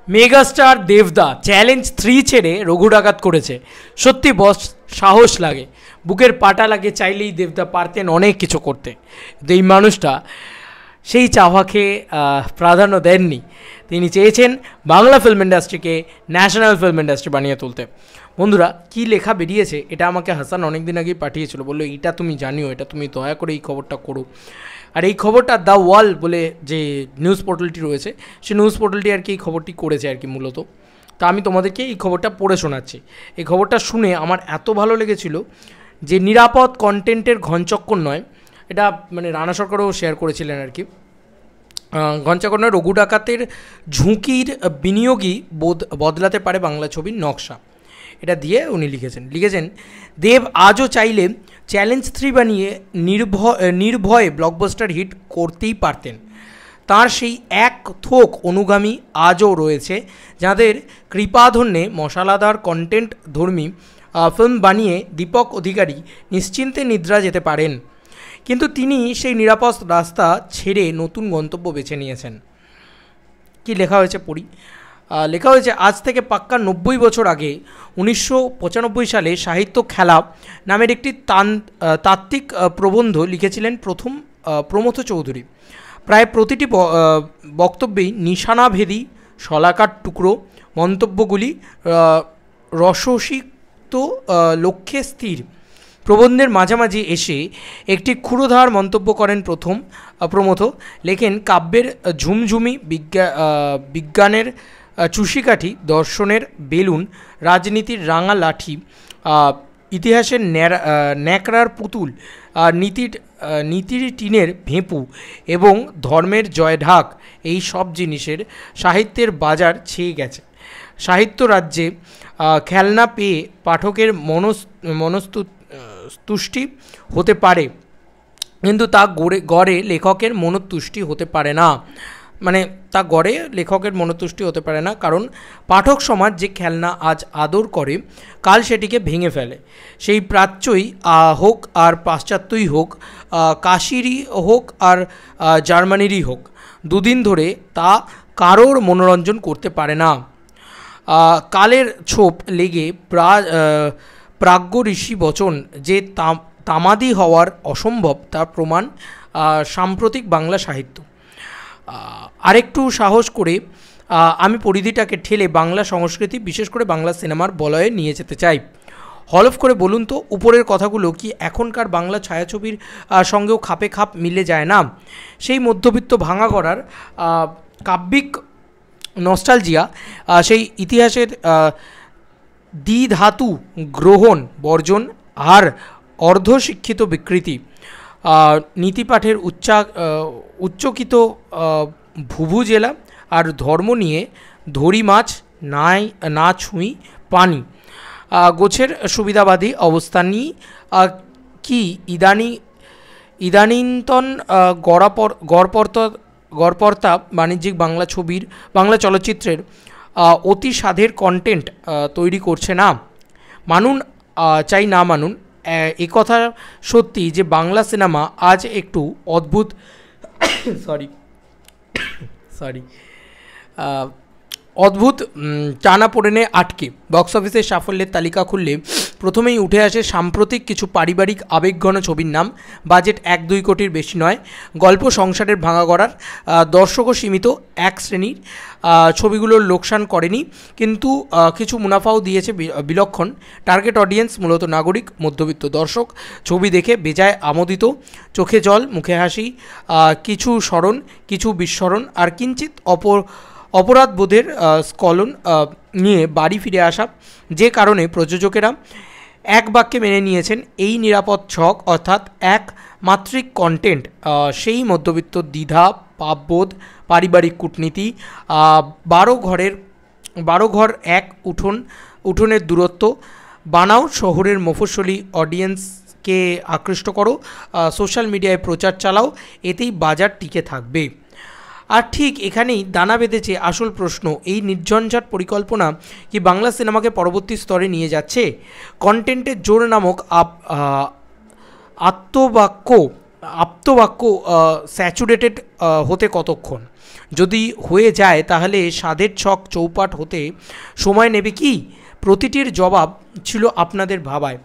Megastar দেবদা challenge 3 ছেড়ে রঘু ডাকাত করেছে। সত্যি বস, সাহস লাগে, বুকের পাটা লাগে, চাইলেই দেবদা পারতেন অনেক কিছু করতে। কিন্তু এই মানুষটা সেই চাওয়াকে প্রাধান্য দেননি। তিনি চেয়েছেন বাংলা ফিল্ম ইন্ডাস্ট্রিকে ন্যাশনাল ফিল্ম ইন্ডাস্ট্রি বানিয়ে তুলতে। বন্ধুরা, কি লেখা বেরিয়েছে এটা আমাকে হাসান অনেক দিন আগেই পাঠিয়েছিল, বললো এটা তুমি জানিও, এটা তুমি দয়া করে এই খবরটা করো। আর এই খবরটা দ্য ওয়াল বলে যে নিউজ পোর্টালটি রয়েছে, সেই নিউজ পোর্টালটি আর কি এই খবরটি করেছে আর কি মূলত। তা আমি তোমাদেরকে এই খবরটা পড়ে শোনাচ্ছি। এই খবরটা শুনে আমার এত ভালো লেগেছিল যে নিরাপদ কন্টেন্টের ঘনচক্কর নয়, এটা মানে রানা সরকারও শেয়ার করেছিলেন আর কি। ঘনচক্কর নয়, রঘু ডাকাতের ঝুঁকির বিনিয়োগই বদলাতে পারে বাংলা ছবির নকশা, এটা দিয়ে উনি লিখেছেন দেব আজও চাইলে চ্যালেঞ্জ 3 বানিয়ে নির্ভয়ে ব্লকবাস্টার হিট করতেই পারতেন। তার সেই এক থোক অনুগামী আজও রয়েছে, যাদের কৃপাধন্যে মশালাদার কন্টেন্ট ধর্মী ফিল্ম বানিয়ে দীপক অধিকারী নিশ্চিন্তে নিদ্রা যেতে পারেন। কিন্তু তিনি সেই নিরাপদ রাস্তা ছেড়ে নতুন গন্তব্য বেছে নিয়েছেন। কি লেখা হয়েছে পড়ি। লেখা হয়েছে, আজ থেকে পাক্কা 90 বছর আগে 1995 সালে সাহিত্য খেলা নামের একটি তাত্ত্বিক প্রবন্ধ লিখেছিলেন প্রমথ চৌধুরী। প্রায় প্রতিটি বক্তব্যেই নিশানাভেদী শলাকার টুকরো মন্তব্যগুলি রসসিক্ত লক্ষ্যে স্থির। প্রবন্ধের মাঝামাঝি এসে একটি ক্ষুরোধার মন্তব্য করেন প্রমথ, লেখেন কাব্যের ঝুমঝুমি, বিজ্ঞানের চুষিকাঠি, দর্শনের বেলুন, রাজনীতির রাঙা লাঠি, ইতিহাসের ন্যাকড়ার পুতুল, নীতির টিনের ভেঁপু এবং ধর্মের জয়ঢাক, এই সব জিনিসের সাহিত্যের বাজার ছেয়ে গেছে। সাহিত্য রাজ্যে খেলনা পেয়ে পাঠকের মনস্তুষ্টি হতে পারে, কিন্তু তা গড়ে লেখকের মনোতুষ্টি হতে পারে না। কারণ পাঠক সমাজ যে খেলনা আজ আদর করে, কাল সেটিকে ভেঙে ফেলে। সেই প্রাচ্যই হোক আর পাশ্চাত্যই হোক, কাশিরই হোক আর জার্মানিরই হোক, দুদিন ধরে তা কারোর মনোরঞ্জন করতে পারে না। কালের ছোপ লেগে প্রাজ্ঞ ঋষি বচন যে তামাদি হওয়ার অসম্ভব, তার প্রমাণ সাম্প্রতিক বাংলা সাহিত্য। আরেকটু সাহস করে আমি পরিধিটাকে ঠেলে বাংলা সংস্কৃতি, বিশেষ করে বাংলা সিনেমার বলয়ে নিয়ে যেতে চাই। হলফ করে বলুন তো, উপরের কথাগুলো কি এখনকার বাংলা ছায়াছবির সঙ্গেও খাপে খাপ মিলে যায় না? সেই মধ্যবিত্ত ভাঙা গড়ার কাব্যিক নস্টালজিয়া, সেই ইতিহাসের দ্বিধাতু গ্রহণ বর্জন আর অর্ধশিক্ষিত বিকৃতি, নীতিপাঠের উচ্চকিত ভুভুজেলা আর ধর্ম নিয়ে ধরি মাছ না ছুঁই পানি, গোছের সুবিধাবাদী অবস্থানই কি ইদানীন্তন গড়পর্তা বাণিজ্যিক বাংলা চলচ্চিত্রের অতি স্বাদের কন্টেন্ট তৈরি করছে না? মানুন চাই না মানুন, একথা সত্যি যে বাংলা সিনেমা আজ একটু অদ্ভুত টানাপোড়েনে আটকে। বক্স অফিসের সাফল্যের তালিকা খুললে প্রথমেই উঠে আসে সাম্প্রতিক কিছু পারিবারিক আবেগঘন ছবির নাম। বাজেট 1-2 কোটির বেশি নয়, গল্প সংসারের ভাঙা গড়ার, দর্শকও সীমিত এক শ্রেণীর। ছবিগুলোর লোকসান করেনি, কিন্তু কিছু মুনাফাও দিয়েছে বিলক্ষণ। টার্গেট অডিয়েন্স মূলত নাগরিক মধ্যবিত্ত দর্শক। ছবি দেখে বেজায় আমোদিত, চোখে জল, মুখে হাসি, কিছু স্মরণ, কিছু বিস্মরণ আর কিঞ্চিত অপরাধবোধের স্খলন নিয়ে বাড়ি ফিরে আসা। যে কারণে প্রযোজকেরা এক বাক্যে মেনে নিয়েছেন এই নিরাপদ ছক, অর্থাৎ এক মাত্রিক কন্টেন্ট। সেই মধ্যবিত্ত দ্বিধা, পাপবোধ, পারিবারিক কূটনীতি, 12 ঘর এক উঠোনের দূরত্ব, বানাও শহরের মফস্বলী অডিয়েন্সকে আকৃষ্ট করো, সোশ্যাল মিডিয়ায় প্রচার চালাও, এতেই বাজার টিকে থাকবে। আর ঠিক এখানেই দানা বেঁধেছে আসল প্রশ্ন, এই নির্ঝঞ্ঝাট পরিকল্পনা কি বাংলা সিনেমাকে পরবর্তী স্তরে নিয়ে যাচ্ছে? কন্টেন্টের জোর নামক আপ্তবাক্য স্যাচুরেটেড হতে কতক্ষণ? যদি হয়ে যায় তাহলে স্বাদের ছক চৌপাট হতে সময় নেবে কি? প্রতিটির জবাব ছিল আপনাদের ভাবায়।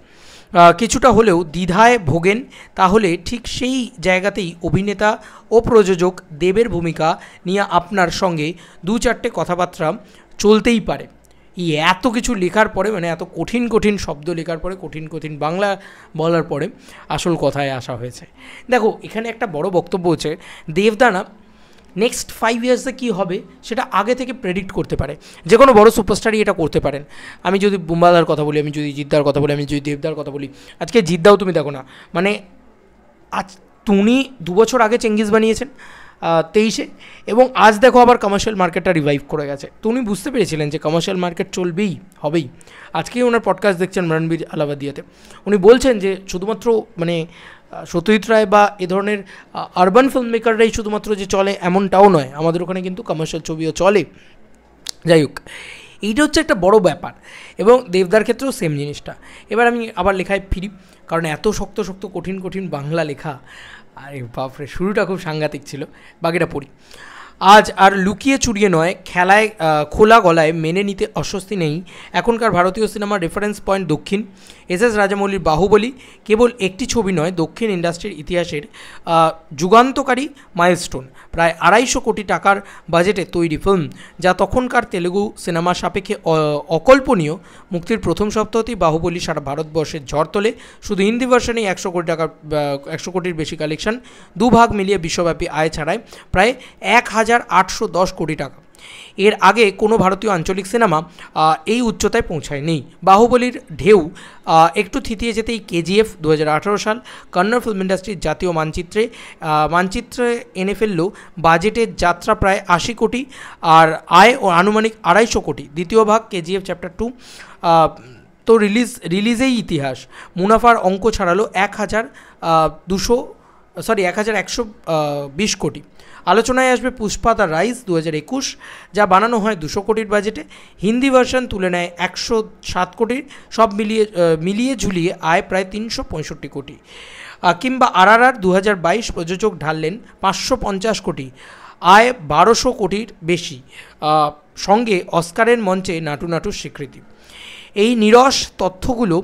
কিছুটা হলেও দ্বিধায় ভোগেন তাহলে ঠিক সেই জায়গাতেই অভিনেতা ও প্রযোজক দেবের ভূমিকা নিয়ে আপনার সঙ্গে 2-4টে কথাবার্তা চলতেই পারে। এই এত কিছু লেখার পরে, মানে এত কঠিন কঠিন শব্দ লেখার পরে, কঠিন কঠিন বাংলা বলার পরে আসল কথায় আসা হয়েছে। দেখো, এখানে একটা বড় বক্তব্য হচ্ছে, দেবদানা নেক্সট 5 ইয়ার্সে কী হবে সেটা আগে থেকে প্রেডিক্ট করতে পারে। যে কোনো বড় সুপারস্টারই এটা করতে পারেন। আমি যদি বুম্বাদার কথা বলি, আমি যদি জিদ্দার কথা বলি, আমি যদি দেবদার কথা বলি, আজকে জিদ্দাও তুমি দেখো না, মানে আজ উনি 2 বছর আগে চেঙ্গিস বানিয়েছেন 23-এ, এবং আজ দেখো আবার কমার্শিয়াল মার্কেটটা রিভাইভ করে গেছে। তো উনি বুঝতে পেরেছিলেন যে কমার্শিয়াল মার্কেট চলবেই, হবেই। আজকেই ওনার পডকাস্ট দেখছেন রণবীর আলাবাদিয়াতে, উনি বলছেন যে শুধুমাত্র মানে সত্যজিৎ রায় বা এ ধরনের আরবান ফিল্ম মেকাররাই শুধুমাত্র যে চলে এমনটাও নয়, আমাদের ওখানে কিন্তু কমার্শিয়াল ছবিও চলে। যাই হোক, এইটা হচ্ছে একটা বড় ব্যাপার, এবং দেবদার ক্ষেত্রেও সেম জিনিসটা। এবার আমি আবার লেখায় ফিরি, কারণ এত শক্ত শক্ত কঠিন কঠিন বাংলা লেখা, আরে বাপরে, শুরুটা খুব সাংঘাতিক ছিল। বাকিটা পড়ি। আজ আর লুকিয়ে চুরিয়ে নয়, খেলায় খোলা গলায় মেনে নিতে অস্বস্তি নেই। এখনকার ভারতীয় সিনেমার রেফারেন্স পয়েন্ট দক্ষিণ। এস রাজামৌলির বাহুবলী কেবল একটি ছবি নয়, দক্ষিণ ইন্ডাস্ট্রির ইতিহাসের যুগান্তকারী মাইলস্টোন। প্রায় 250 কোটি টাকার বাজেটে তৈরি ফিল্ম, যা তখনকার তেলুগু সিনেমার সাপেক্ষে অকল্পনীয়। মুক্তির প্রথম সপ্তাহতেই বাহুবলী সারা ভারতবর্ষের ঝড় তোলে। শুধু হিন্দি ভার্সনেই 100 কোটি টাকা, 100 কোটির বেশি কালেকশন, দুভাগ মিলিয়ে বিশ্বব্যাপী আয় ছাড়ায় প্রায় 1810 কোটি টাকা। এর আগে কোনো ভারতীয় আঞ্চলিক সিনেমা এই উচ্চতায় পৌঁছায়নি। বাহুবলীর ঢেউ একটু থিতিয়ে যেতেই কেজিএফ 2018 সাল কন্নড় ফিল্ম ইন্ডাস্ট্রির জাতীয় মানচিত্রে এনে ফেলল। বাজেটের যাত্রা প্রায় 80 কোটি, আর আয় ও আনুমানিক 250 কোটি। দ্বিতীয় ভাগ কেজিএফ চ্যাপ্টার 2 তো রিলিজেই ইতিহাস। মুনাফার অঙ্ক ছাড়ালো 1120 কোটি। আলোচনায় আসবে পুষ্পা দ্য রাইজ 2021, যা বানানো হয় 200 কোটির বাজেটে। হিন্দি ভার্সন তুলে নেয় 107 কোটির। সব মিলিয়ে ঝুলিয়ে আয় প্রায় 365 কোটি। কিংবা RRR 2022 প্রযোজক ঢাললেন 550 কোটি, আয় 1200 কোটির বেশি, সঙ্গে অস্কারের মঞ্চে নাটুর স্বীকৃতি। এই নিরস তথ্যগুলো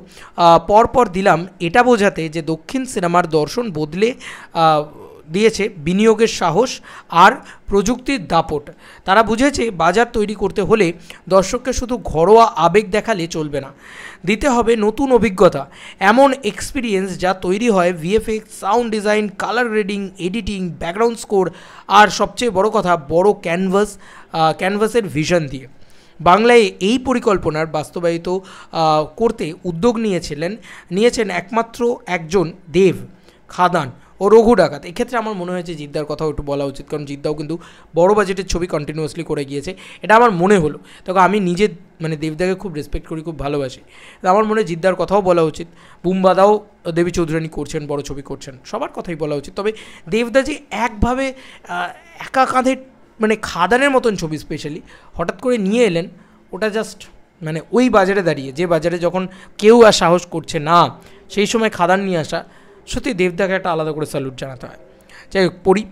পরপর দিলাম এটা বোঝাতে যে দক্ষিণ সিনেমার দর্শন বদলে দিয়েছে বিনিয়োগের সাহস আর প্রযুক্তির দাপট। তারা বুঝেছে বাজার তৈরি করতে হলে দর্শককে শুধু ঘরোয়া আবেগ দেখালে চলবে না, দিতে হবে নতুন অভিজ্ঞতা, এমন এক্সপিরিয়েন্স যা তৈরি হয় VFX, sound design, colour grading, editing, background score, আর সবচেয়ে বড় কথা বড় ক্যানভাসের ভিশন দিয়ে। বাংলায় এই পরিকল্পনার বাস্তবায়িত করতে উদ্যোগ নিয়েছেন একমাত্র একজন, দেব, খাদান ও রঘু ডাকাত। এক্ষেত্রে আমার মনে হয়েছে জিদ্দার কথাও একটু বলা উচিত, কারণ জিদ্দাও কিন্তু বড় বাজেটের ছবি কন্টিনিউয়াসলি করে গিয়েছে, এটা আমার মনে হলো। তবে আমি নিজে মানে দেবদাকে খুব রেসপেক্ট করি, খুব ভালোবাসি, আমার মনে হয় জিদ্দার কথাও বলা উচিত। বুম্বাদাও দেবী চৌধুরানী করছেন, বড় ছবি করছেন, সবার কথাই বলা উচিত। তবে দেবদা যে একভাবে একা কাঁধে মানে খাদানের মতন ছবি স্পেশালি হঠাৎ করে নিয়ে এলেন, ওটা জাস্ট মানে ওই বাজারে দাঁড়িয়ে, যে বাজারে যখন কেউ আর সাহস করছে না, সেই সময় খাদান নিয়ে আসা, সত্যি দেবদাকে একটা আলাদা করে স্যালুট জানাতে হয়। যাই হোক, পড়ি।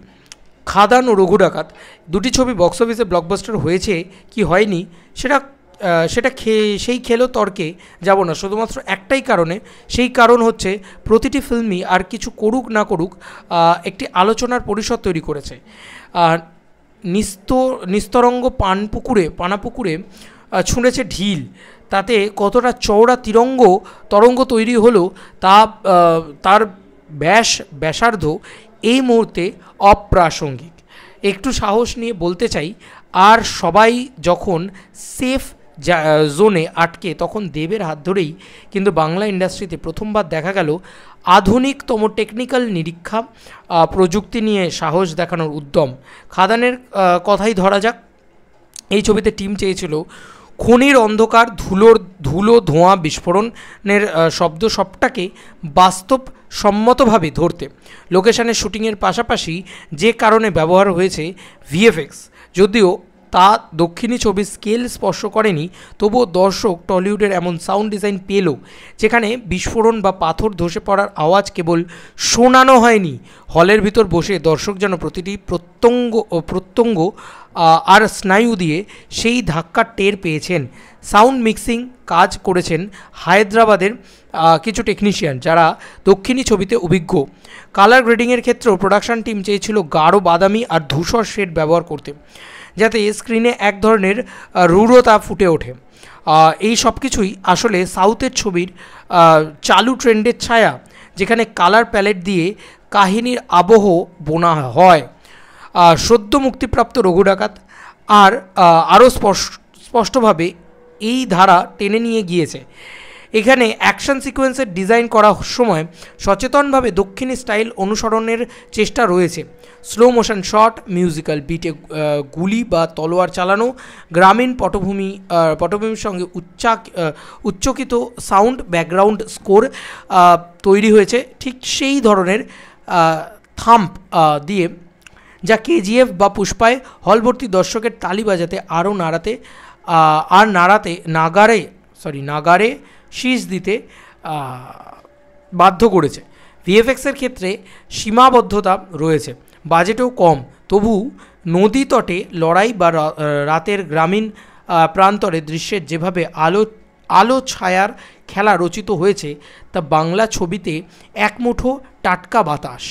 খাদান ও রঘু ডাকাত দুটি ছবি বক্স অফিসে ব্লকবাস্টার হয়েছে কি হয়নি সেটা সেই খেলো তর্কে যাব না, শুধুমাত্র একটাই কারণে। সেই কারণ হচ্ছে প্রতিটি ফিল্মই আর কিছু করুক না করুক একটি আলোচনার পরিসর তৈরি করেছে। নিস্তরঙ্গ পানাপুকুরে ছুঁড়েছে ঢিল, তাতে কতটা চওড়া তরঙ্গ তৈরি হলো তার ব্যাসার্ধ এই মুহূর্তে অপ্রাসঙ্গিক। একটু সাহস নিয়ে বলতে চাই, আর সবাই যখন সেফ জোনে আটকে, তখন দেবের হাত ধরেই কিন্তু বাংলা ইন্ডাস্ট্রিতে প্রথমবার দেখা গেল আধুনিকতম টেকনিক্যাল নিরীক্ষা, প্রযুক্তি নিয়ে সাহস দেখানোর উদ্যম। খাদানের কথাই ধরা যাক। এই ছবিতে টিম চেয়েছিল খনির অন্ধকার, ধুলো, ধোঁয়া, বিস্ফোরণের শব্দ সবটাকে বাস্তবসম্মতভাবে ধরতে। লোকেশনের শুটিংয়ের পাশাপাশি যে কারণে ব্যবহার হয়েছে ভিএফএক্স, যদিও তা দক্ষিণী ছবির স্কেল স্পর্শ করেনি, তবুও দর্শক টলিউডের এমন সাউন্ড ডিজাইন পেল যেখানে বিস্ফোরণ বা পাথর ধসে পড়ার আওয়াজ কেবল শোনানো হয়নি, হলের ভিতর বসে দর্শক যেন প্রতিটি প্রত্যঙ্গ আর স্নায়ু দিয়ে সেই ধাক্কা টের পেয়েছেন। সাউন্ড মিক্সিং কাজ করেছেন হায়দ্রাবাদের কিছু টেকনিশিয়ান যারা দক্ষিণী ছবিতে অভিজ্ঞ। কালার গ্রেডিংয়ের ক্ষেত্রেও প্রোডাকশন টিম চেয়েছিল গাঢ় বাদামি আর ধূসর শেড ব্যবহার করতে, যাতে স্ক্রিনে এক ধরনের রূঢ়তা ফুটে ওঠে। এই সব কিছুই আসলে সাউথের ছবির চালু ট্রেন্ডের ছায়া, যেখানে কালার প্যালেট দিয়ে কাহিনীর আবহ বোনা হয়। সদ্য মুক্তিপ্রাপ্ত রঘু ডাকাত আরও স্পষ্টভাবে এই ধারা টেনে নিয়ে গিয়েছে। এখানে অ্যাকশন সিকোয়েন্সের ডিজাইন করার সময় সচেতনভাবে দক্ষিণী স্টাইল অনুসরণের চেষ্টা রয়েছে। স্লো মোশন শট, মিউজিক্যাল বিটে গুলি বা তলোয়ার চালানো, গ্রামীণ পটভূমির সঙ্গে উচ্চকিত সাউন্ড ব্যাকগ্রাউন্ড স্কোর তৈরি হয়েছে ঠিক সেই ধরনের থাম্প দিয়ে যা কেজিএফ বা পুষ্পায় হলভর্তি দর্শকের তালি বাজাতে নাগারে শীষ দিতে বাধ্য করেছে। ভিএফএক্সের ক্ষেত্রে সীমাবদ্ধতা রয়েছে, বাজেটও কম, তবু নদী তটে লড়াই বা রাতের গ্রামীণ প্রান্তরে দৃশ্যের যেভাবে আলো ছায়ার খেলা রচিত হয়েছে তা বাংলা ছবিতে এক মুঠো টাটকা বাতাস।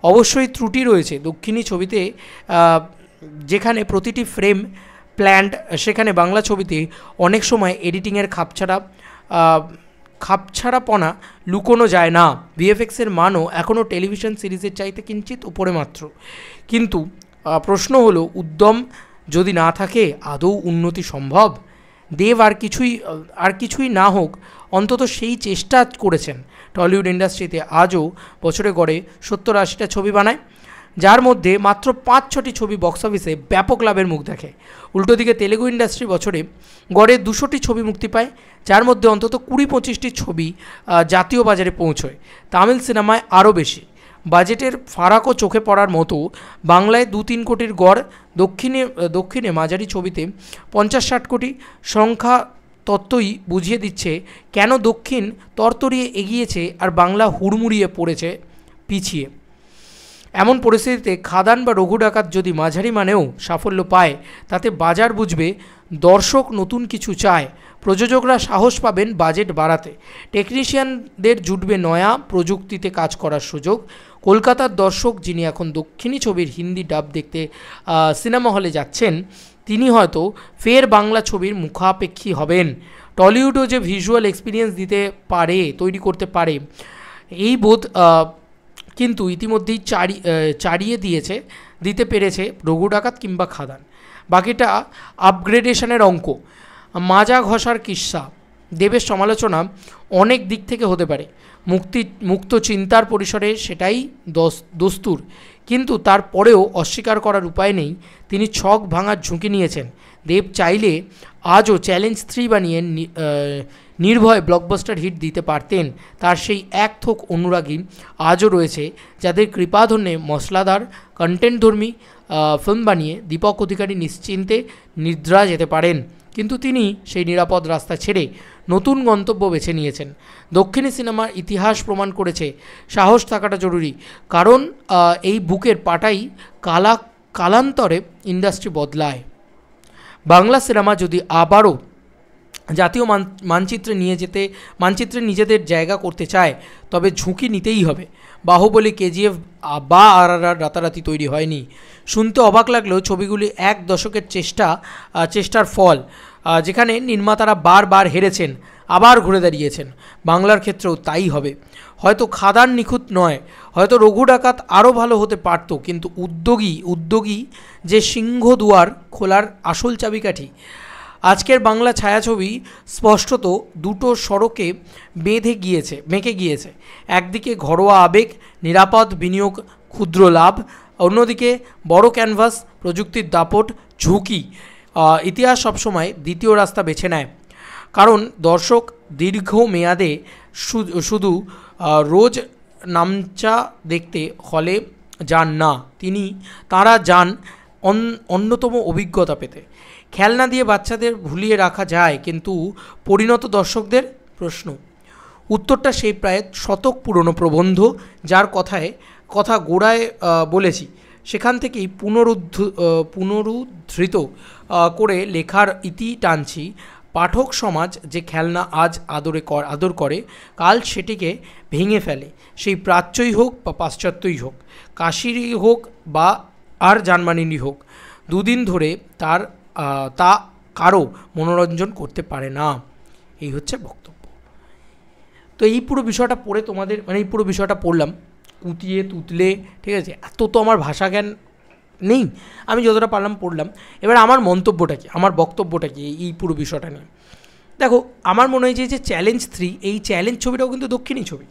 অবশ্যই ত্রুটি রয়েছে দক্ষিণী ছবিতে, যেখানে প্রতিটি ফ্রেম প্ল্যান্ড, সেখানে বাংলা ছবিতে অনেক সময় এডিটিংয়ের খাপছাড়াপনা লুকোনো যায় না। ভিএফএক্সের মানও এখনও টেলিভিশন সিরিজের চাইতে কিঞ্চিত উপরে মাত্র। কিন্তু প্রশ্ন হলো, উদ্যম যদি না থাকে আদৌ উন্নতি সম্ভব? দেব আর কিছুই না হোক, অন্তত সেই চেষ্টা করেছেন। টলিউড ইন্ডাস্ট্রিতে আজও বছরে গড়ে 70-80টা ছবি বানায়, যার মধ্যে মাত্র 5-6টি ছবি বক্স অফিসে ব্যাপক লাভের মুখ দেখে। উল্টো দিকে তেলেগু ইন্ডাস্ট্রি বছরে গড়ে 200টি ছবি মুক্তি পায়, যার মধ্যে অন্তত 20-25টি ছবি জাতীয় বাজারে পৌঁছয়। তামিল সিনেমায় আরও বেশি। বাজেটের ফারাকও চোখে পড়ার মতো। বাংলায় 2-3 কোটির গড়, দক্ষিণে মাঝারি ছবিতে 50-60 কোটি। সংখ্যা তত্ত্বই বুঝিয়ে দিচ্ছে কেন দক্ষিণ তরতরিয়ে এগিয়েছে আর বাংলা হুড়মুড়িয়ে পড়েছে পিছিয়ে। এমন পরিস্থিতিতে খাদান বা রঘু ডাকাত যদি মাঝারি মানেও সাফল্য পায়, তাতে বাজার বুঝবে দর্শক নতুন কিছু চায়, প্রযোজকরা সাহস পাবেন বাজেট বাড়াতে, টেকনিশিয়ানদের জুটবে নয়া প্রযুক্তিতে কাজ করার সুযোগ। কলকাতার দর্শক যিনি এখন দক্ষিণী ছবির হিন্দি ডাব দেখতে সিনেমা হলে যাচ্ছেন, তিনি হয়তো ফের বাংলা ছবির মুখাপেক্ষী হবেন। টলিউডও যে ভিজুয়াল এক্সপিরিয়েন্স তৈরি করতে পারে, এই বোধ কিন্তু ইতিমধ্যেই দিতে পেরেছে রঘু ডাকাত কিংবা খাদান। বাকিটা আপগ্রেডেশনের অঙ্ক। মাজা ঘষার কিস্সা। দেবের সমালোচনা অনেক দিক থেকে হতে পারে, মুক্ত চিন্তার পরিসরে সেটাই দস্তুর, কিন্তু তারপরেও অস্বীকার করার উপায় নেই তিনি ছক ভাঙার ঝুঁকি নিয়েছেন। দেব চাইলে আজও চ্যালেঞ্জ 3 বানিয়ে নির্ভয় ব্লকবাস্টার হিট দিতে পারতেন। তার সেই এক থোক অনুরাগী আজও রয়েছে, যাদের কৃপাধন্যে মশলাদার কন্টেন্টধর্মী ফিল্ম বানিয়ে দীপক অধিকারী নিশ্চিন্তে নিদ্রা যেতে পারেন। কিন্তু তিনি সেই নিরাপদ রাস্তা ছেড়ে নতুন গন্তব্য বেছে নিয়েছেন। দক্ষিণী সিনেমার ইতিহাস প্রমাণ করেছে সাহস থাকাটা জরুরি, কারণ এই বুকের পাটাই কালান্তরে ইন্ডাস্ট্রি বদলায়। বাংলা সিনেমা যদি আবারও জাতীয় মানচিত্রে নিজেদের জায়গা করতে চায়, তবে ঝুঁকি নিতেই হবে। বাহুবলী, কেজিএফ বা RRR রাতারাতি তৈরি হয়নি। শুনতে অবাক লাগলেও ছবিগুলি এক দশকের চেষ্টার ফল, যেখানে নির্মাতারা বারবার হেরেছেন, আবার ঘুরে দাঁড়িয়েছেন। বাংলার ক্ষেত্রেও তাই হবে। হয়তো খাদান নিখুঁত নয়, হয়তো রঘু ডাকাত আরও ভালো হতে পারত, কিন্তু উদ্যোগী যে সিংহদুয়ার খোলার আসল চাবিকাঠি। আজকের বাংলা ছায়াছবি স্পষ্টত দুটো সড়কে বেঁকে গিয়েছে। একদিকে ঘরোয়া আবেগ, নিরাপদ বিনিয়োগ, ক্ষুদ্র লাভ, অন্যদিকে বড় ক্যানভাস, প্রযুক্তির দাপট, ঝুঁকি। ইতিহাস সবসময় দ্বিতীয় রাস্তা বেছে নেয়, কারণ দর্শক দীর্ঘমেয়াদে শুধু রোজ নামচা দেখতে হলে যান না, তারা যান অন্যতম অভিজ্ঞতা পেতে। খেলনা দিয়ে বাচ্চাদের ভুলিয়ে রাখা যায়, কিন্তু পরিণত দর্শকদের প্রশ্ন। উত্তরটা সেই প্রায় শতক পুরনো প্রবন্ধ, যার কথা গোড়ায় বলেছি, সেখান থেকেই পুনরুদ্ধৃত করে লেখার ইতি টানছি। পাঠক সমাজ যে খেলনা আজ আদর করে, কাল সেটিকে ভেঙে ফেলে। সেই প্রাচ্যই হোক বা পাশ্চাত্যই হোক, কাশিরই হোক বা আর জার্মানিরই হোক, দুদিন ধরে তা কারো মনোরঞ্জন করতে পারে না। এই হচ্ছে বক্তব্য। তো এই পুরো বিষয়টা পড়ে তোমাদের এই পুরো বিষয়টা পড়লাম কুতিয়ে তুতলে, ঠিক আছে। এত তো আমার ভাষা জ্ঞান নেই, আমি যতটা পারলাম পড়লাম। এবার আমার মন্তব্যটা কি, আমার বক্তব্যটা কি এই পুরো বিষয়টা নিয়ে? দেখো, আমার মনে হয় যে চ্যালেঞ্জ 3, এই চ্যালেঞ্জ ছবিটাও কিন্তু দক্ষিণী ছবি,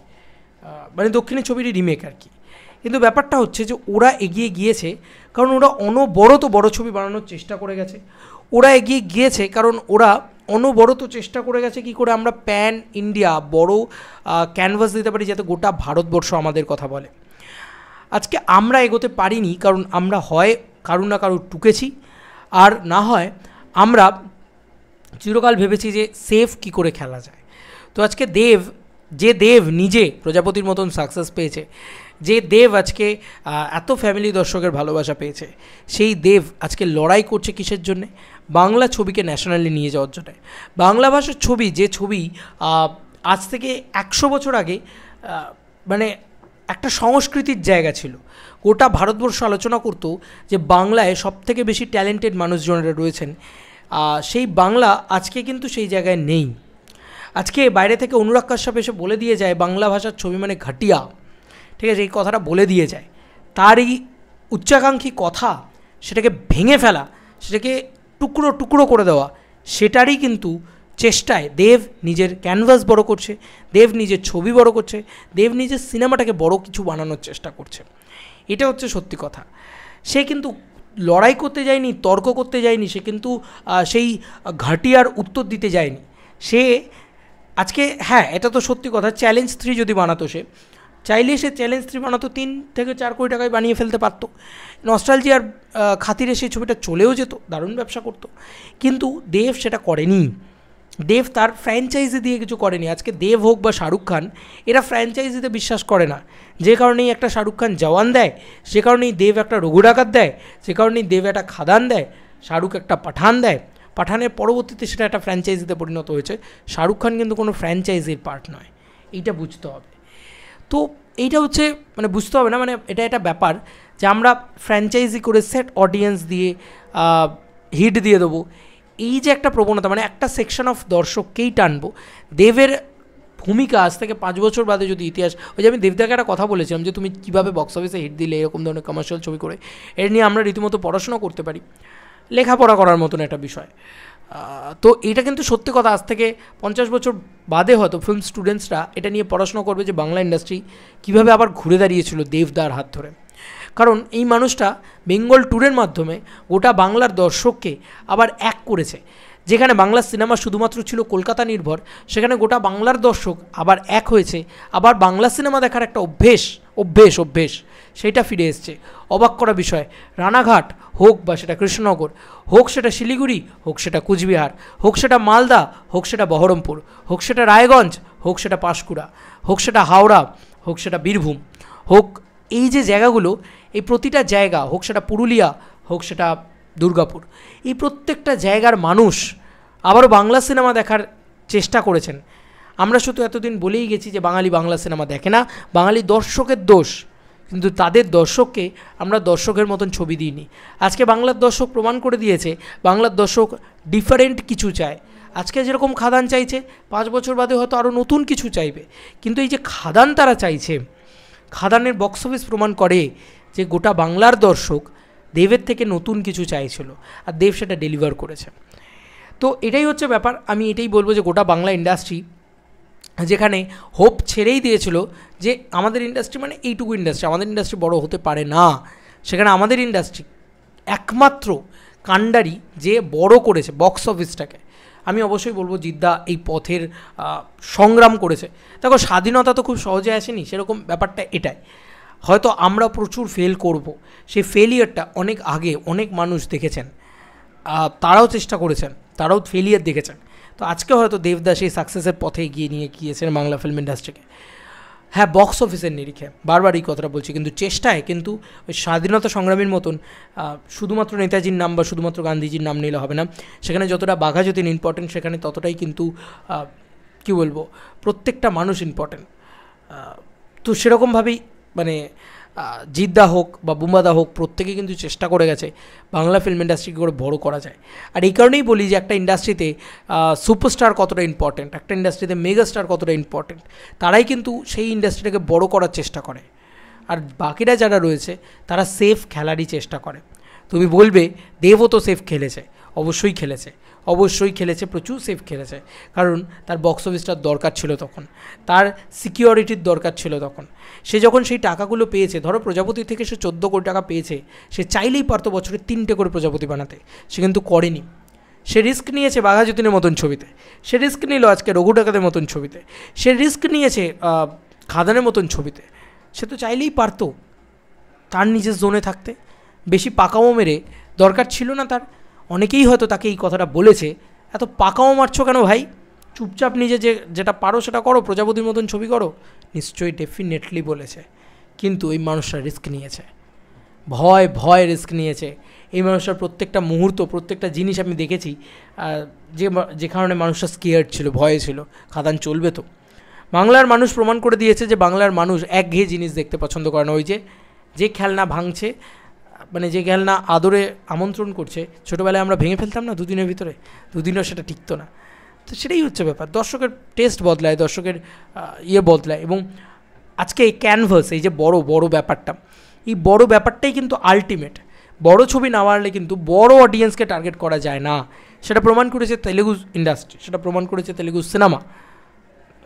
দক্ষিণী ছবিরই রিমেক আর কি। কিন্তু ব্যাপারটা হচ্ছে যে ওরা এগিয়ে গিয়েছে কারণ ওরা অনবরত বড় ছবি বানানোর চেষ্টা করে গেছে। ওরা এগিয়ে গিয়েছে কারণ ওরা অনবরত চেষ্টা করে গেছে কী করে আমরা প্যান ইন্ডিয়া বড় ক্যানভাস দিতে পারি, যাতে গোটা ভারতবর্ষ আমাদের কথা বলে। আজকে আমরা এগোতে পারিনি কারণ আমরা হয় কারুর না কারুর টুকেছি, আর না হয় আমরা চিরকাল ভেবেছি যে সেফ কী করে খেলা যায়। তো আজকে দেব নিজে প্রজাপতির মতন সাকসেস পেয়েছে, যে দেব আজকে এত ফ্যামিলি দর্শকের ভালোবাসা পেয়েছে, সেই দেব আজকে লড়াই করছে কিসের জন্যে? বাংলা ছবিকে ন্যাশনালি নিয়ে যাওয়ার জন্যে। বাংলা ভাষার ছবি, যে ছবি আজ থেকে 100 বছর আগে একটা সংস্কৃতির জায়গা ছিল, গোটা ভারতবর্ষ আলোচনা করতো যে বাংলায় সবথেকে বেশি ট্যালেন্টেড মানুষজনেরা রয়েছেন, সেই বাংলা আজকে কিন্তু সেই জায়গায় নেই। আজকে বাইরে থেকে অনুরাগ কাশ্যপ এসে বলে দিয়ে যায় বাংলা ভাষার ছবি মানে ঘাটিয়া, ঠিক আছে, এই কথাটা বলে দিয়ে যায়। তার এই উচ্চাকাঙ্ক্ষী কথা, সেটাকে ভেঙে ফেলা, সেটাকে টুকরো টুকরো করে দেওয়া, সেটারই কিন্তু চেষ্টায় দেব নিজের ক্যানভাস বড় করছে, দেব নিজের ছবি বড় করছে, দেব নিজের সিনেমাটাকে বড় কিছু বানানোর চেষ্টা করছে। এটা হচ্ছে সত্যি কথা। সে কিন্তু লড়াই করতে যায়নি, তর্ক করতে যায়নি, সে কিন্তু সেই ঘাটিয়ার উত্তর দিতে যায়নি। সে আজকে, হ্যাঁ এটা তো সত্যি কথা, চ্যালেঞ্জ 3 যদি বানাতো, সে চাইলে সে চ্যালেঞ্জ 3 বানাতো 3 থেকে 4 কোটি টাকায় বানিয়ে ফেলতে পারতো। নস্টালজিয়ার খাতিরে সেই ছবিটা চলেও যেত, দারুণ ব্যবসা করতো। কিন্তু দেব সেটা করেনি। দেব তার ফ্র্যাঞ্চাইজি দিয়ে কিছু করেনি। আজকে দেব হোক বা শাহরুখ খান, এরা ফ্র্যাঞ্চাইজিতে বিশ্বাস করে না। যে কারণেই একটা শাহরুখ খান জওয়ান দেয়, যে কারণেই দেব একটা রঘু ডাকাত দেয়, যে কারণেই দেব একটা খাদান দেয়, শাহরুখ একটা পাঠান দেয়। পাঠানের পরবর্তীতে সেটা একটা ফ্র্যাঞ্চাইজিতে পরিণত হয়েছে। শাহরুখ খান কিন্তু কোনো ফ্র্যাঞ্চাইজির পার্ট নয়, এইটা বুঝতে হবে। তো এইটা হচ্ছে বুঝতে হবে না, এটা একটা ব্যাপার যে আমরা ফ্র্যাঞ্চাইজি করে সেট অডিয়েন্স দিয়ে হিট দিয়ে দেবো, এই যে একটা প্রবণতা, একটা সেকশন অফ দর্শককেই টানবো। দেবের ভূমিকা আজ থেকে 5 বছর বাদে যদি ইতিহাস, ওই যে আমি দেবদাকে একটা কথা বলেছিলাম যে তুমি কীভাবে বক্স অফিসে হিট দিলে এরকম ধরনের কমার্শিয়াল ছবি করে, এর নিয়ে আমরা রীতিমতো পড়াশোনা করতে পারি, লেখাপড়া করার মতন একটা বিষয়। তো এটা কিন্তু সত্যি কথা, আজ থেকে 50 বছর বাদে হয়তো ফিল্ম স্টুডেন্টসরা এটা নিয়ে পড়াশোনা করবে যে বাংলা ইন্ডাস্ট্রি কীভাবে আবার ঘুরে দাঁড়িয়েছিল দেবদার হাত ধরে। কারণ এই মানুষটা বেঙ্গল ট্যুরের মাধ্যমে গোটা বাংলার দর্শককে আবার এক করেছে। যেখানে বাংলা সিনেমা শুধুমাত্র ছিল কলকাতা নির্ভর, সেখানে গোটা বাংলার দর্শক আবার এক হয়েছে, আবার বাংলা সিনেমা দেখার একটা অভ্যেস সেইটা ফিরে এসছে। অবাক করা বিষয়, রানাঘাট হোক বা সেটা কৃষ্ণনগর, হোক সেটা শিলিগুড়ি, হোক সেটা কুচবিহার, হোক সেটা মালদা, হোক সেটা বহরমপুর, হোক সেটা রায়গঞ্জ, হোক সেটা পাঁশকুড়া, হোক সেটা হাওড়া, হোক সেটা বীরভূম, হোক এই যে জায়গাগুলো, এই প্রতিটা জায়গা, হোক সেটা পুরুলিয়া, হোক সেটা দুর্গাপুর, এই প্রত্যেকটা জায়গার মানুষ আবারও বাংলা সিনেমা দেখার চেষ্টা করেছেন। আমরা শুধু এতদিন বলেই গেছি যে বাঙালি বাংলা সিনেমা দেখে না, বাঙালি দর্শকের দোষ, কিন্তু তাদের দর্শককে আমরা দর্শকের মতন ছবি দিইনি। আজকে বাংলার দর্শক প্রমাণ করে দিয়েছে বাংলার দর্শক ডিফারেন্ট কিছু চায়। আজকে যেরকম খাদান চাইছে, 5 বছর বাদে হয়তো আরও নতুন কিছু চাইবে, কিন্তু এই যে খাদান তারা চাইছে, খাদানের বক্স অফিস প্রমাণ করে যে গোটা বাংলার দর্শক দেবের থেকে নতুন কিছু চাইছিল, আর দেব সেটা ডেলিভার করেছে। তো এটাই হচ্ছে ব্যাপার। আমি এটাই বলবো যে গোটা বাংলা ইন্ডাস্ট্রি যেখানে হোপ ছেড়েই দিয়েছিল যে আমাদের ইন্ডাস্ট্রি এইটুকু ইন্ডাস্ট্রি, আমাদের ইন্ডাস্ট্রি বড় হতে পারে না, সেখানে আমাদের ইন্ডাস্ট্রি একমাত্র কাণ্ডারি যে বড় করেছে বক্স অফিসটাকে। আমি অবশ্যই বলবো জিদ্দা এই পথের সংগ্রাম করেছে। দেখো, স্বাধীনতা তো খুব সহজে আসেনি, সেরকম ব্যাপারটা এটাই। হয়তো আমরা প্রচুর ফেল করব, সেই ফেলিয়ারটা অনেক আগে অনেক মানুষ দেখেছেন, তারাও চেষ্টা করেছেন, তারাও ফেলিয়ার দেখেছেন। তো আজকে হয়তো দেবদা সেই সাকসেসের পথে এগিয়ে নিয়ে গিয়েছেন বাংলা ফিল্ম ইন্ডাস্ট্রিকে। হ্যাঁ, বক্স অফিসের নিরিখে বারবার এই কথাটা বলছি, কিন্তু চেষ্টায় কিন্তু ওই স্বাধীনতা সংগ্রামীর মতন শুধুমাত্র নেতাজির নাম বা শুধুমাত্র গান্ধীজির নাম নিলে হবে না। সেখানে যতটা বাঘা যতীন ইম্পর্টেন্ট, সেখানে ততটাই কিন্তু কী বলবো, প্রত্যেকটা মানুষ ইম্পর্টেন্ট। তো সেরকমভাবেই মানে জিদ্দা হোক বা বুম্বাদা হোক, প্রত্যেকে কিন্তু চেষ্টা করে গেছে বাংলা ফিল্ম ইন্ডাস্ট্রিকে করে বড়ো করা যায়। আর এই কারণেই বলি যে একটা ইন্ডাস্ট্রিতে সুপারস্টার কতটা ইম্পর্টেন্ট, একটা ইন্ডাস্ট্রিতে মেগাস্টার কতটা ইম্পর্টেন্ট, তারাই কিন্তু সেই ইন্ডাস্ট্রিটাকে বড়ো করার চেষ্টা করে। আর বাকিরা যারা রয়েছে তারা সেফ খেলারই চেষ্টা করে। তুমি বলবে দেবও তো সেফ খেলেছে, অবশ্যই খেলেছে, অবশ্যই খেলেছে, প্রচুর সেফ খেলেছে, কারণ তার বক্স অফিসটার দরকার ছিল তখন, তার সিকিউরিটির দরকার ছিল তখন। সে যখন সেই টাকাগুলো পেয়েছে, ধরো প্রজাপতি থেকে সে 14 কোটি টাকা পেয়েছে, সে চাইলেই পারতো বছরে 3টে করে প্রজাপতি বানাতে, সে কিন্তু করেনি। সে রিস্ক নিয়েছে বাঘা যতীনের মতন ছবিতে, সে রিস্ক নিল আজকে রঘু ডাকাতের মতন ছবিতে, সে রিস্ক নিয়েছে খাদানের মতন ছবিতে। সে তো চাইলেই পারতো তার নিজের জোনে থাকতে, বেশি পাকামো মেরে দরকার ছিল না তার। অনেকেই হয়তো তাকে এই কথাটা বলেছে, এত পাকামো মারছো কেন ভাই, চুপচাপ নিজে যেটা পারো সেটা করো, প্রজাপতির মতন ছবি করো। নিশ্চয়ই ডেফিনেটলি বলেছে, কিন্তু এই মানুষটা রিস্ক নিয়েছে, ভয় রিস্ক নিয়েছে। এই মানুষটার প্রত্যেকটা মুহূর্ত, প্রত্যেকটা জিনিস আমি দেখেছি, যে কারণে মানুষটা স্কেয়ার্ড ছিল, ভয়ে ছিল, খাদান চলবে তো। বাংলার মানুষ প্রমাণ করে দিয়েছে যে বাংলার মানুষ একঘেয়ে জিনিস দেখতে পছন্দ করে না। ওই যে খেলনা ভাঙছে, মানে যে খেলনা আদরে আমন্ত্রণ করছে, ছোটোবেলায় আমরা ভেঙে ফেলতাম না দুদিনের ভিতরে, দুদিনও সেটা টিকতো না। তো সেটাই হচ্ছে ব্যাপার, দর্শকের টেস্ট বদলায়, দর্শকের বদলায়। এবং আজকে এই ক্যানভাস, এই যে বড় ব্যাপারটা, এই বড় ব্যাপারটাই কিন্তু আলটিমেট। বড় ছবি না বাড়লে কিন্তু বড় অডিয়েন্সকে টার্গেট করা যায় না, সেটা প্রমাণ করেছে তেলেগু ইন্ডাস্ট্রি, সেটা প্রমাণ করেছে Telugu cinema.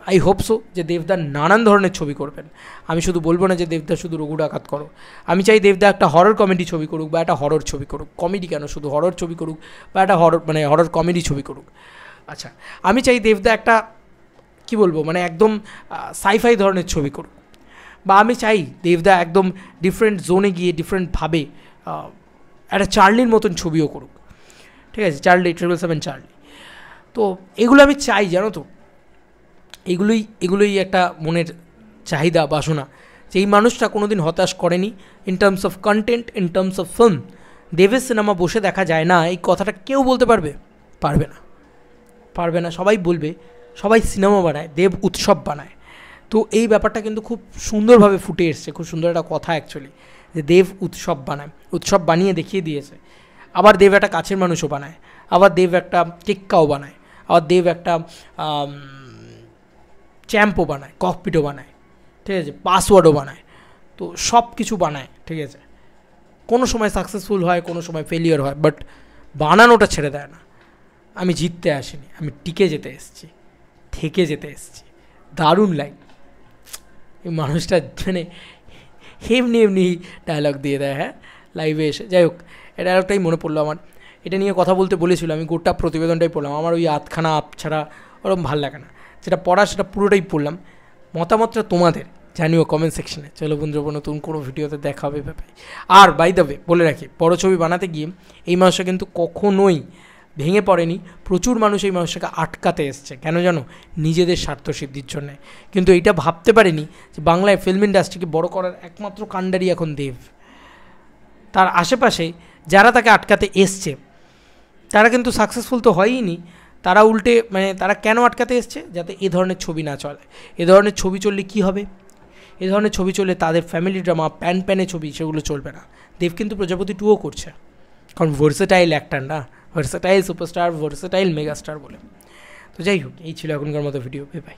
I hope so যে দেবদা নানান ধরনের ছবি করবেন। আমি শুধু বলবো না যে দেবদা শুধু রঘু ডাকাত করো, আমি চাই দেবদা একটা হরর কমেডি ছবি করুক, বা একটা হরর ছবি করুক, কমেডি কেন, শুধু হরর ছবি করুক, বা একটা হরর কমেডি ছবি করুক। আচ্ছা, আমি চাই দেবদা একটা কি বলবো, মানে একদম সাইফাই ধরনের ছবি করুক, বা আমি চাই দেবদা একদম ডিফারেন্ট জোনে গিয়ে ডিফারেন্টভাবে একটা চার্লির মতন ছবিও করুক। ঠিক আছে, চার্লি 777 চার্লি। তো এগুলো আমি চাই, জানো তো, এগুলোই একটা মনের চাহিদা, বাসনা, যে এই মানুষটা কোনো দিন হতাশ করেনি in terms of content, in terms of film. দেবের সিনেমা বসে দেখা যায় না, এই কথাটা কেউ বলতে পারবে না। সবাই বলবে সবাই সিনেমা বানায়, দেব উৎসব বানায়। তো এই ব্যাপারটা কিন্তু খুব সুন্দরভাবে ফুটে এসছে, খুব সুন্দর একটা কথা অ্যাকচুয়ালি, যে দেব উৎসব বানায়, উৎসব বানিয়ে দেখিয়ে দিয়েছে। আবার দেব একটা কাছের মানুষও বানায়, আবার দেব একটা টেক্কাও বানায়, আবার দেব একটা চ্যাম্পও বানায়, ককপিটও বানায়, ঠিক আছে, পাসওয়ার্ডও বানায়। তো সব কিছু বানায়, ঠিক আছে। কোনো সময় সাকসেসফুল হয়, কোনো সময় ফেলিয়ার হয়, বাট বানানোটা ছেড়ে দেয় না। আমি জিততে আসিনি, আমি টিকে যেতে এসেছি, থেকে যেতে এসেছি। দারুণ লাইন, এই মানুষটা মানে এমনি ডায়লগ দিয়ে দেয়, হ্যাঁ, লাইভে এসে। যাই হোক, এই ডায়লগটাই মনে পড়লো আমার, এটা নিয়ে কথা বলতে বলেছিল, আমি গোটা প্রতিবেদনটাই পড়লাম। আমার ওই আধখানা আপ ছাড়া ওরকম ভালো লাগে না, যেটা পড়া সেটা পুরোটাই পড়লাম। মতামতটা তোমাদের জানিও কমেন্ট সেকশনে। চলো বন্ধুরা, নতুন কোনো ভিডিওতে দেখা হবে ব্যাপারে। আর বাই দ্য ওয়ে বলে রাখি, বড় ছবি বানাতে গিয়ে এই মানুষটা কিন্তু কখনোই ভেঙে পড়েনি। প্রচুর মানুষ এই মানুষটাকে আটকাতে এসছে, কেন জানো, নিজেদের স্বার্থসিদ্ধির জন্যে। কিন্তু এইটা ভাবতে পারেনি যে বাংলায় ফিল্ম ইন্ডাস্ট্রিকে বড় করার একমাত্র কাণ্ডারি এখন দেব। তার আশেপাশে যারা তাকে আটকাতে এসছে তারা কিন্তু সাকসেসফুল তো হয়ইনি, তারা উল্টে মানে তারা কেন আটকাতে এসছে, যাতে এ ধরনের ছবি না চলে। এ ধরনের ছবি চললে কী হবে, এ ধরনের ছবি চললে তাদের ফ্যামিলি ড্রামা, প্যানে ছবি, সেগুলো চলবে না। দেব কিন্তু প্রজাপতি 2ও করছে, কারণ ভার্সেটাইল অ্যাক্টর না, ভার্সেটাইল সুপারস্টার, ভার্সেটাইল মেগাস্টার বলে। তো যাই হোক, এই ছিল এখনকার মতো ভিডিও। বাই।